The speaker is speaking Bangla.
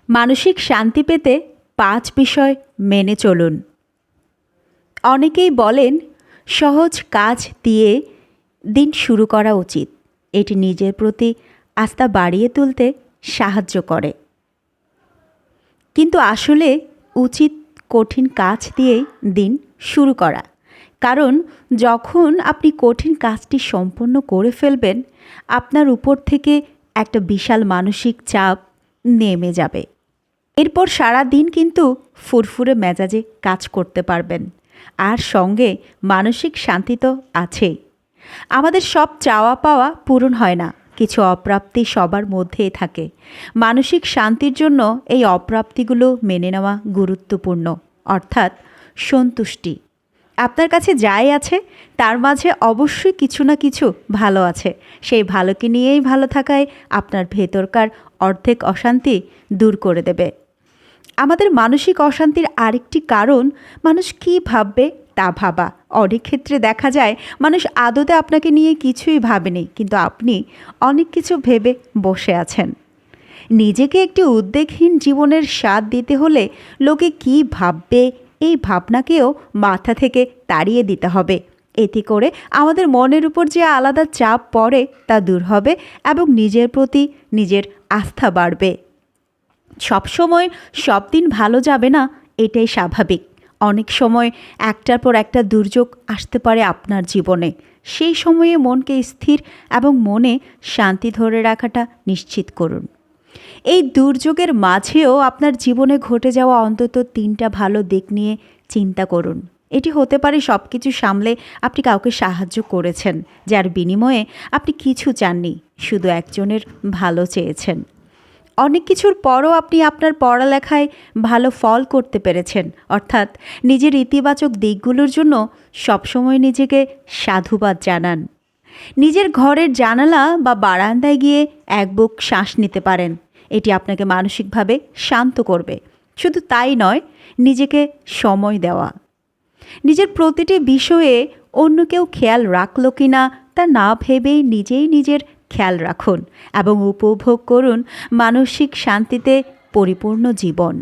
মানসিক শান্তি পেতে ৫ বিষয় মেনে চলুন। অনেকেই বলেন সহজ কাজ দিয়ে দিন শুরু করা উচিত। এটি নিজের প্রতি আস্থা বাড়িয়ে তুলতে সাহায্য করে। কিন্তু আসলে উচিত কঠিন কাজ দিয়েই দিন শুরু করা। কারণ যখন আপনি কঠিন কাজটি সম্পন্ন করে ফেলবেন, আপনার উপর থেকে একটা বিশাল মানসিক চাপ নেমে যাবে। এরপর সারা দিন কিন্তু ফুরফুরে মেজাজে কাজ করতে পারবেন। আর সঙ্গে মানসিক শান্তি তো আছেই। আমাদের সব চাওয়া পাওয়া পূরণ হয় না, কিছু অপ্রাপ্তি সবার মধ্যেই থাকে। মানসিক শান্তির জন্য এই অপ্রাপ্তিগুলো মেনে নেওয়া গুরুত্বপূর্ণ, অর্থাৎ সন্তুষ্টি। আপনার কাছে যাই আছে তার মাঝে অবশ্যই কিছু না কিছু ভালো আছে। সেই ভালোকে নিয়েই ভালো থাকায় আপনার ভেতরকার অর্ধেক অশান্তি দূর করে দেবে। আমাদের মানসিক অশান্তির আরেকটি কারণ মানুষ কী ভাববে তা ভাবা। অনেক ক্ষেত্রে দেখা যায় মানুষ আদতে আপনাকে নিয়ে কিছুই ভাবেনি, কিন্তু আপনি অনেক কিছু ভেবে বসে আছেন। নিজেকে একটি উদ্বেগহীন জীবনের স্বাদ দিতে হলে লোকে কী ভাববে এই ভাবনাকেও মাথা থেকে তাড়িয়ে দিতে হবে। এতে করে আমাদের মনের উপর যে আলাদা চাপ পড়ে তা দূর হবে এবং নিজের প্রতি নিজের আস্থা বাড়বে। সবসময় সব দিন ভালো যাবে না, এটাই স্বাভাবিক। অনেক সময় একটার পর একটা দুর্যোগ আসতে পারে আপনার জীবনে। সেই সময়ে মনকে স্থির এবং মনে শান্তি ধরে রাখাটা নিশ্চিত করুন। এই দুর্যোগের মাঝেও আপনার জীবনে ঘটে যাওয়া অন্তত ৩টা ভালো দিক নিয়ে চিন্তা করুন। এটি হতে পারে সব কিছু সামলে আপনি কাউকে সাহায্য করেছেন, যার বিনিময়ে আপনি কিছু চাননি, শুধু একজনের ভালো চেয়েছেন। অনেক কিছুর পরও আপনি আপনার পড়ালেখায় ভালো ফল করতে পেরেছেন, অর্থাৎ নিজের ইতিবাচক দিকগুলোর জন্য সবসময় নিজেকে সাধুবাদ জানান। নিজের ঘরের জানালা বা বারান্দায় গিয়ে এক বুক শ্বাস নিতে পারেন। এটি আপনাকে মানসিকভাবে শান্ত করবে। শুধু তাই নয়, নিজেকে সময় দেওয়া। নিজের প্রতিটি বিষয়ে অন্য কেউ খেয়াল রাখলো কি না তা না ভেবেই নিজেই নিজের খেয়াল রাখুন এবং উপভোগ করুন মানসিক শান্তিতে পরিপূর্ণ জীবন।